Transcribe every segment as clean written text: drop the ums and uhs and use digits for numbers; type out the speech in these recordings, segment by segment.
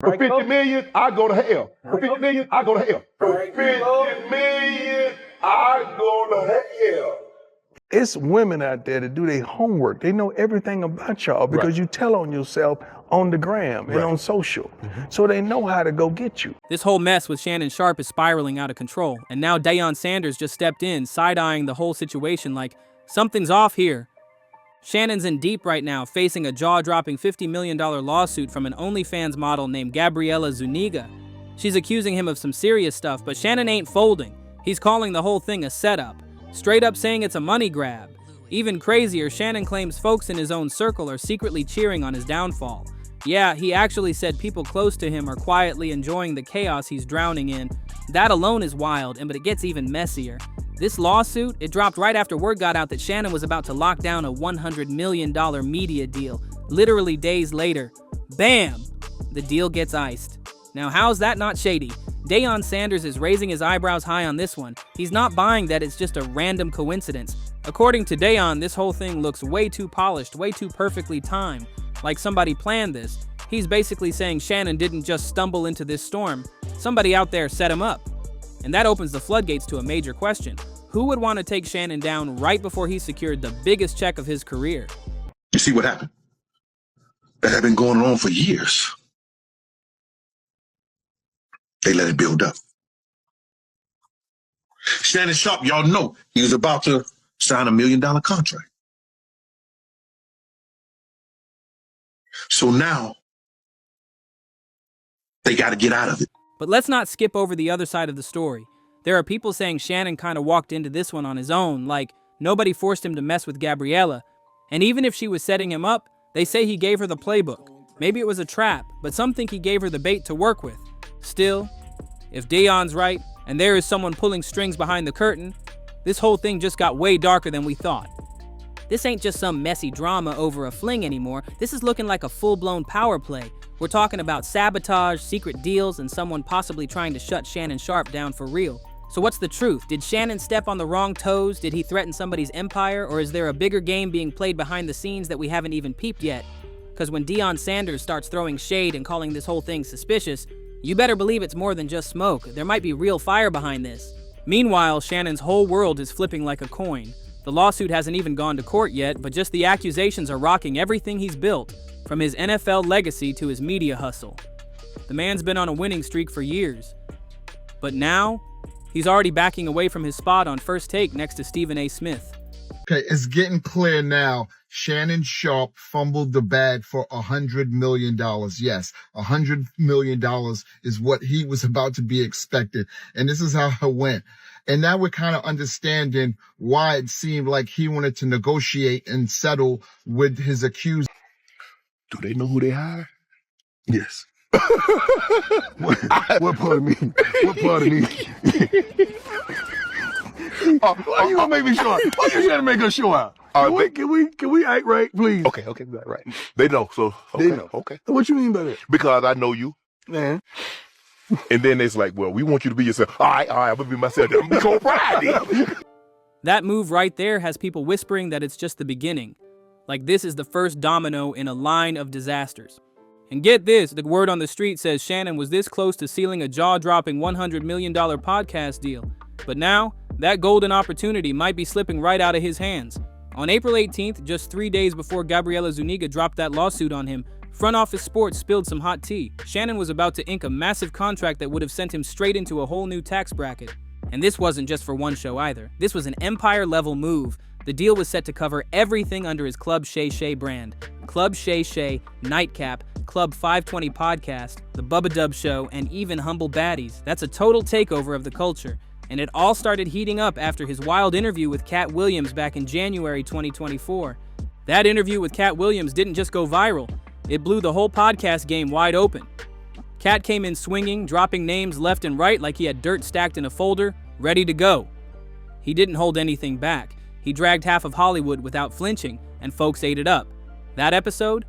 For 50 million, I go to hell. For 50 million, I go to hell. For 50 million, I go to hell. It's women out there that do their homework. They know everything about y'all because you tell on yourself on the gram and on social. So they know how to go get you. This whole mess with Shannon Sharpe is spiraling out of control. And now Deion Sanders just stepped in, side-eyeing the whole situation like, something's off here. Shannon's in deep right now, facing a jaw-dropping $50 million lawsuit from an OnlyFans model named Gabriella Zuniga. She's accusing him of some serious stuff, but Shannon ain't folding. He's calling the whole thing a setup, straight up saying it's a money grab. Even crazier, Shannon claims folks in his own circle are secretly cheering on his downfall. Yeah, he actually said people close to him are quietly enjoying the chaos he's drowning in. That alone is wild, but it gets even messier. This lawsuit, it dropped right after word got out that Shannon was about to lock down a $100 million media deal. Literally days later, bam, the deal gets iced. Now how's that not shady? Deion Sanders is raising his eyebrows high on this one. He's not buying that it's just a random coincidence. According to Deion, this whole thing looks way too polished, way too perfectly timed, like somebody planned this. He's basically saying Shannon didn't just stumble into this storm. Somebody out there set him up. And that opens the floodgates to a major question. Who would want to take Shannon down right before he secured the biggest check of his career? You see what happened? That had been going on for years. They let it build up. Shannon Sharpe, y'all know, he was about to sign $1 million contract. So now, they got to get out of it. But let's not skip over the other side of the story. There are people saying Shannon kind of walked into this one on his own, like nobody forced him to mess with Gabriella. And even if she was setting him up, they say he gave her the playbook. Maybe it was a trap, but some think he gave her the bait to work with. Still, if Deion's right, and there is someone pulling strings behind the curtain, this whole thing just got way darker than we thought. This ain't just some messy drama over a fling anymore. This is looking like a full-blown power play. We're talking about sabotage, secret deals, and someone possibly trying to shut Shannon Sharpe down for real. So what's the truth? Did Shannon step on the wrong toes? Did he threaten somebody's empire? Or is there a bigger game being played behind the scenes that we haven't even peeped yet? Because when Deion Sanders starts throwing shade and calling this whole thing suspicious, you better believe it's more than just smoke. There might be real fire behind this. Meanwhile, Shannon's whole world is flipping like a coin. The lawsuit hasn't even gone to court yet, but just the accusations are rocking everything he's built, from his NFL legacy to his media hustle. The man's been on a winning streak for years. But now, he's already backing away from his spot on First Take next to Stephen A. Smith. Okay, it's getting clear now. Shannon Sharpe fumbled the bag for $100 million. Yes, $100 million is what he was about to be expected. And this is how it went. And now we're kind of understanding why it seemed like he wanted to negotiate and settle with his accused. Do they know who they hired? Yes. What part of me? What part of me? Why you gonna make me show out? Why you trying to make us show out? Can we act right, please? Okay, we got right. They know, so okay, They know. okay. What you mean by that? Because I know you. Man. And then it's like, well, we want you to be yourself. All right, I'm gonna be myself. I'm gonna go Friday. That move right there has people whispering that it's just the beginning. Like this is the first domino in a line of disasters. And get this, the word on the street says Shannon was this close to sealing a jaw-dropping $100 million podcast deal. But now, that golden opportunity might be slipping right out of his hands. On April 18th, just 3 days before Gabriella Zuniga dropped that lawsuit on him, Front Office Sports spilled some hot tea. Shannon was about to ink a massive contract that would have sent him straight into a whole new tax bracket. And this wasn't just for one show either. This was an empire-level move. The deal was set to cover everything under his Club Shay Shay brand. Club Shay Shay, Nightcap, Club 520 Podcast, The Bubba Dub Show, and even Humble Baddies. That's a total takeover of the culture. And it all started heating up after his wild interview with Cat Williams back in January 2024. That interview with Cat Williams didn't just go viral. It blew the whole podcast game wide open. Cat came in swinging, dropping names left and right like he had dirt stacked in a folder, ready to go. He didn't hold anything back. He dragged half of Hollywood without flinching, and folks ate it up. That episode?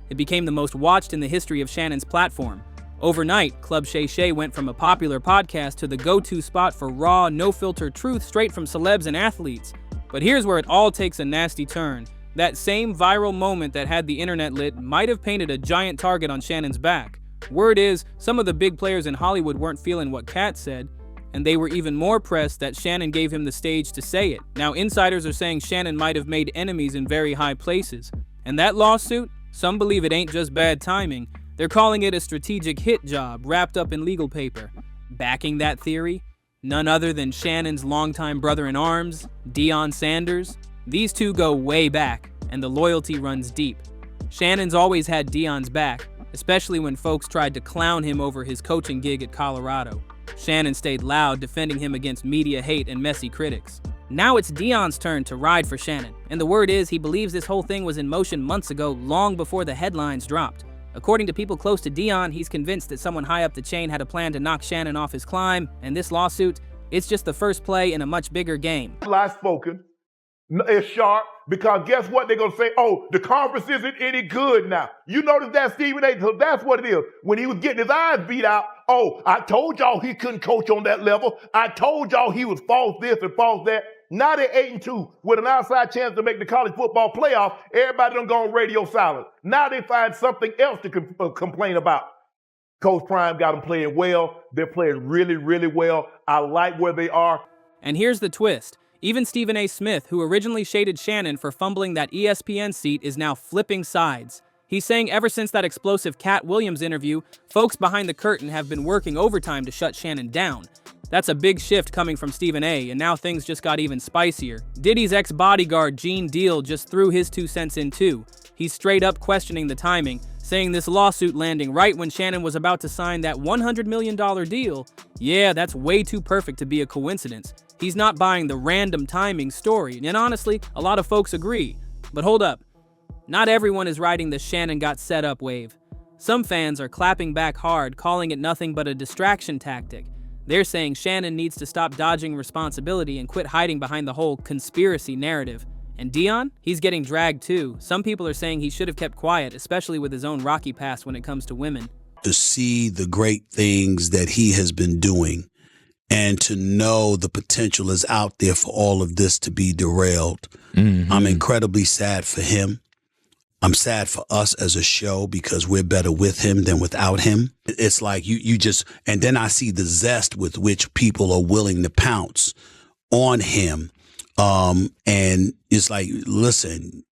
It became the most watched in the history of Shannon's platform. Overnight, Club Shay Shay went from a popular podcast to the go-to spot for raw, no-filter truth straight from celebs and athletes. But here's where it all takes a nasty turn. That same viral moment that had the internet lit might have painted a giant target on Shannon's back. Word is, some of the big players in Hollywood weren't feeling what Kat said, and they were even more pressed that Shannon gave him the stage to say it. Now, insiders are saying Shannon might have made enemies in very high places. And that lawsuit, some believe it ain't just bad timing. They're calling it a strategic hit job wrapped up in legal paper. Backing that theory, none other than Shannon's longtime brother-in-arms, Deion Sanders. These two go way back, and the loyalty runs deep. Shannon's always had Deion's back, especially when folks tried to clown him over his coaching gig at Colorado. Shannon stayed loud, defending him against media hate and messy critics. Now it's Deion's turn to ride for Shannon, and the word is he believes this whole thing was in motion months ago, long before the headlines dropped. According to people close to Deion, he's convinced that someone high up the chain had a plan to knock Shannon off his climb, and this lawsuit, it's just the first play in a much bigger game. Outspoken is Sharpe, because guess what? They're going to say, oh, the conference isn't any good now. You notice that, Stephen A? So that's what it is. When he was getting his eyes beat out, oh, I told y'all he couldn't coach on that level. I told y'all he was false this and false that. Now they're 8-2 with an outside chance to make the college football playoff. Everybody done gone radio silent. Now they find something else to complain about. Coach Prime got them playing well. They're playing really, really well. I like where they are. And here's the twist. Even Stephen A. Smith, who originally shaded Shannon for fumbling that ESPN seat, is now flipping sides. He's saying ever since that explosive Cat Williams interview, folks behind the curtain have been working overtime to shut Shannon down. That's a big shift coming from Stephen A., and now things just got even spicier. Diddy's ex-bodyguard, Gene Deal, just threw his 2 cents in too. He's straight up questioning the timing, saying this lawsuit landing right when Shannon was about to sign that $100 million deal, yeah, that's way too perfect to be a coincidence. He's not buying the random timing story, and honestly, a lot of folks agree. But hold up. Not everyone is riding the Shannon got set up wave. Some fans are clapping back hard, calling it nothing but a distraction tactic. They're saying Shannon needs to stop dodging responsibility and quit hiding behind the whole conspiracy narrative. And Deion? He's getting dragged too. Some people are saying he should have kept quiet, especially with his own rocky past when it comes to women. To see the great things that he has been doing and to know the potential is out there for all of this to be derailed. I'm incredibly sad for him. I'm sad for us as a show because we're better with him than without him. It's like you just, and then I see the zest with which people are willing to pounce on him. And it's like, listen,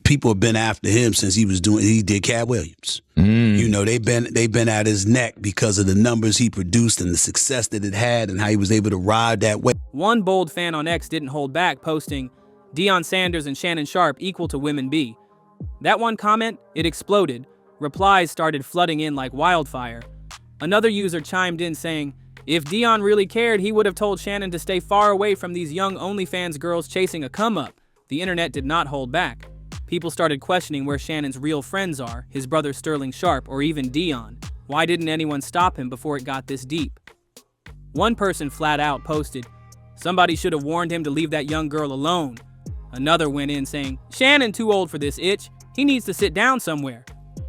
people have been after him since he did Cat Williams. You know, they've been at his neck because of the numbers he produced and the success that it had and how he was able to ride that way. One bold fan on X didn't hold back, posting, Deion Sanders and Shannon Sharpe equal to women B. That one comment, it exploded. Replies started flooding in like wildfire. Another user chimed in saying, if Deion really cared, he would have told Shannon to stay far away from these young OnlyFans girls chasing a come-up. The internet did not hold back. People started questioning where Shannon's real friends are, his brother Sterling Sharpe, or even Deion. Why didn't anyone stop him before it got this deep? One person flat out posted, somebody should have warned him to leave that young girl alone. Another went in saying, Shannon too old for this itch. He needs to sit down somewhere.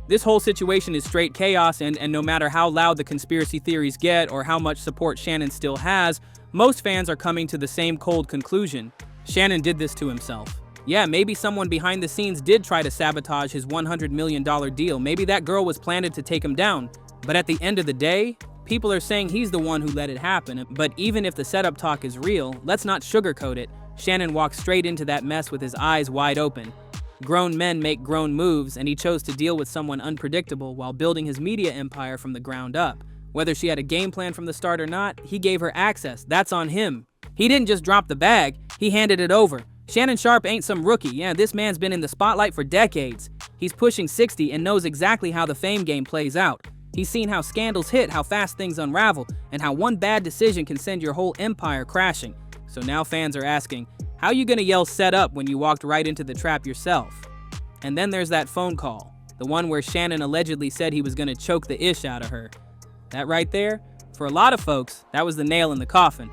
This whole situation is straight chaos, and no matter how loud the conspiracy theories get or how much support Shannon still has, most fans are coming to the same cold conclusion. Shannon did this to himself. Yeah, maybe someone behind the scenes did try to sabotage his $100 million deal. Maybe that girl was planted to take him down. But at the end of the day, people are saying he's the one who let it happen. But even if the setup talk is real, let's not sugarcoat it. Shannon walked straight into that mess with his eyes wide open. Grown men make grown moves, and he chose to deal with someone unpredictable while building his media empire from the ground up. Whether she had a game plan from the start or not, he gave her access. That's on him. He didn't just drop the bag, he handed it over. Shannon Sharpe ain't some rookie. Yeah, this man's been in the spotlight for decades. He's pushing 60 and knows exactly how the fame game plays out. He's seen how scandals hit, how fast things unravel, and how one bad decision can send your whole empire crashing. So now fans are asking, how you gonna yell set up when you walked right into the trap yourself? And then there's that phone call, the one where Shannon allegedly said he was gonna choke the ish out of her. That right there, for a lot of folks, that was the nail in the coffin.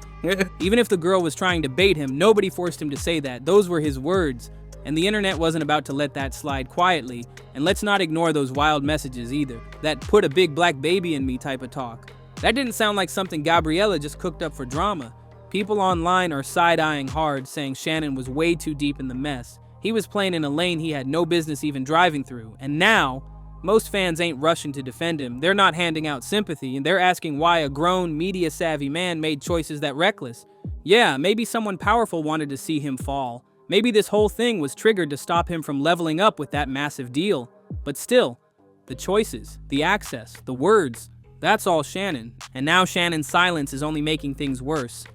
Even if the girl was trying to bait him, nobody forced him to say that. Those were his words. And the internet wasn't about to let that slide quietly. And let's not ignore those wild messages either. That put a big black baby in me type of talk. That didn't sound like something Gabriella just cooked up for drama. People online are side-eyeing hard, saying Shannon was way too deep in the mess. He was playing in a lane he had no business even driving through. And now, Most fans ain't rushing to defend him. They're not handing out sympathy, and they're asking why a grown, media-savvy man made choices that reckless. Yeah, maybe someone powerful wanted to see him fall. Maybe this whole thing was triggered to stop him from leveling up with that massive deal. But still, the choices, the access, the words, that's all Shannon. And now Shannon's silence is only making things worse.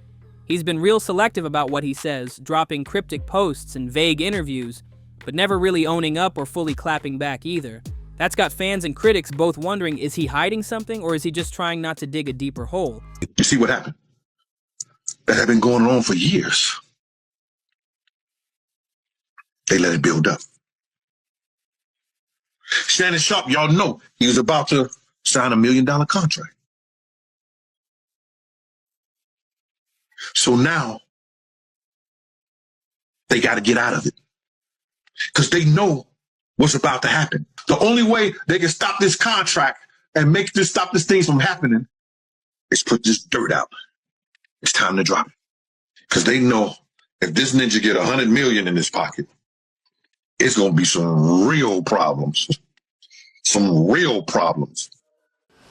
He's been real selective about what he says, dropping cryptic posts and vague interviews, but never really owning up or fully clapping back either. That's got fans and critics both wondering, is he hiding something or is he just trying not to dig a deeper hole? You see what happened? That had been going on for years. They let it build up. Shannon Sharpe, y'all know he was about to sign $1 million contract. So now they got to get out of it because they know what's about to happen. The only way they can stop this contract and stop this thing from happening is put this dirt out. It's time to drop it because they know if this ninja get 100 million in his pocket, it's going to be some real problems. Some real problems.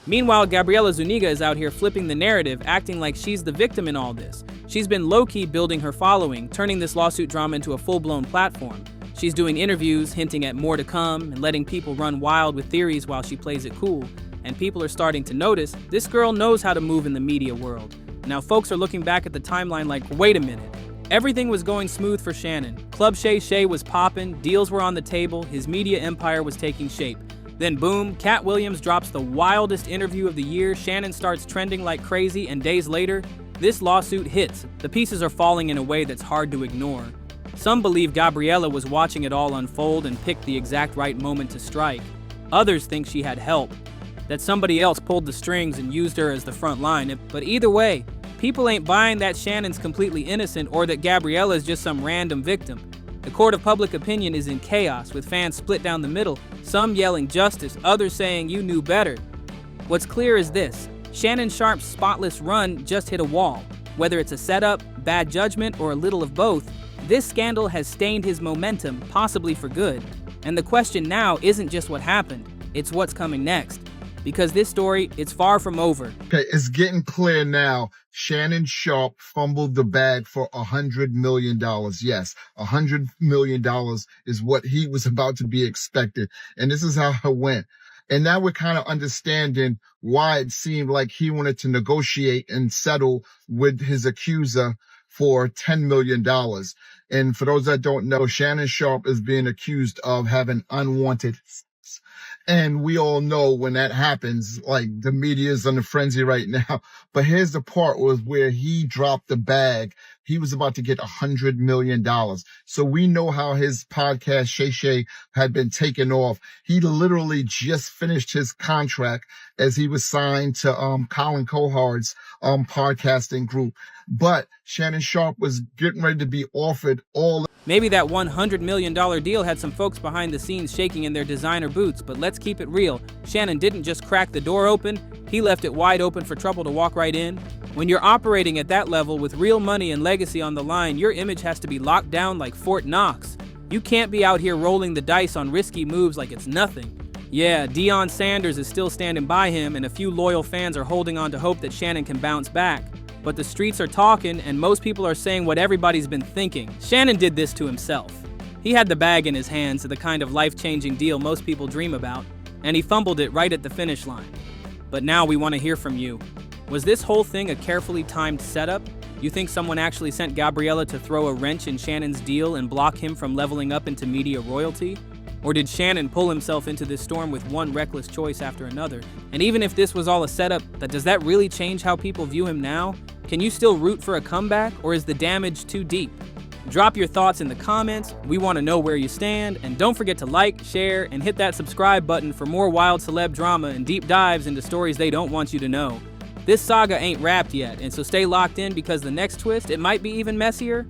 Meanwhile, Gabriela Zuniga is out here flipping the narrative, acting like she's the victim in all this. She's been low-key building her following, turning this lawsuit drama into a full-blown platform. She's doing interviews, hinting at more to come, and letting people run wild with theories while she plays it cool. And people are starting to notice, this girl knows how to move in the media world. Now folks are looking back at the timeline like, wait a minute. Everything was going smooth for Shannon. Club Shay Shay was popping, deals were on the table, his media empire was taking shape. Then boom, Cat Williams drops the wildest interview of the year, Shannon starts trending like crazy, and days later, this lawsuit hits. The pieces are falling in a way that's hard to ignore. Some believe Gabriela was watching it all unfold and picked the exact right moment to strike. Others think she had help, that somebody else pulled the strings and used her as the front line. But either way, people ain't buying that Shannon's completely innocent or that Gabriela is just some random victim. The court of public opinion is in chaos, with fans split down the middle, some yelling justice, others saying you knew better. What's clear is this: Shannon Sharpe's spotless run just hit a wall. Whether it's a setup, bad judgment, or a little of both, this scandal has stained his momentum, possibly for good. And the question now isn't just what happened, it's what's coming next. Because this story, it's far from over. Okay, it's getting clear now. Shannon Sharpe fumbled the bag for $100 million. Yes, $100 million is what he was about to be expected. And this is how it went. And now we're kind of understanding why it seemed like he wanted to negotiate and settle with his accuser for $10 million. And for those that don't know, Shannon Sharpe is being accused of having unwanted sex. And we all know when that happens, like the media is on the frenzy right now. But here's the part was where he dropped the bag. He was about to get $100 million. So we know how his podcast, Shay Shay, had been taken off. He literally just finished his contract as he was signed to Colin Cohard's podcasting group. But Shannon Sharpe was getting ready to be offered all. Maybe that $100 million deal had some folks behind the scenes shaking in their designer boots, but let's keep it real. Shannon didn't just crack the door open, he left it wide open for trouble to walk right in. When you're operating at that level with real money and legacy on the line, your image has to be locked down like Fort Knox. You can't be out here rolling the dice on risky moves like it's nothing. Yeah, Deion Sanders is still standing by him, and a few loyal fans are holding on to hope that Shannon can bounce back. But the streets are talking, and most people are saying what everybody's been thinking. Shannon did this to himself. He had the bag in his hands, the kind of life-changing deal most people dream about, and he fumbled it right at the finish line. But now we want to hear from you. Was this whole thing a carefully timed setup? You think someone actually sent Gabriela to throw a wrench in Shannon's deal and block him from leveling up into media royalty? Or did Shannon pull himself into this storm with one reckless choice after another? And even if this was all a setup, does that really change how people view him now? Can you still root for a comeback, or is the damage too deep? Drop your thoughts in the comments. We want to know where you stand, and don't forget to like, share, and hit that subscribe button for more wild celeb drama and deep dives into stories they don't want you to know. This saga ain't wrapped yet, and so stay locked in because the next twist, it might be even messier.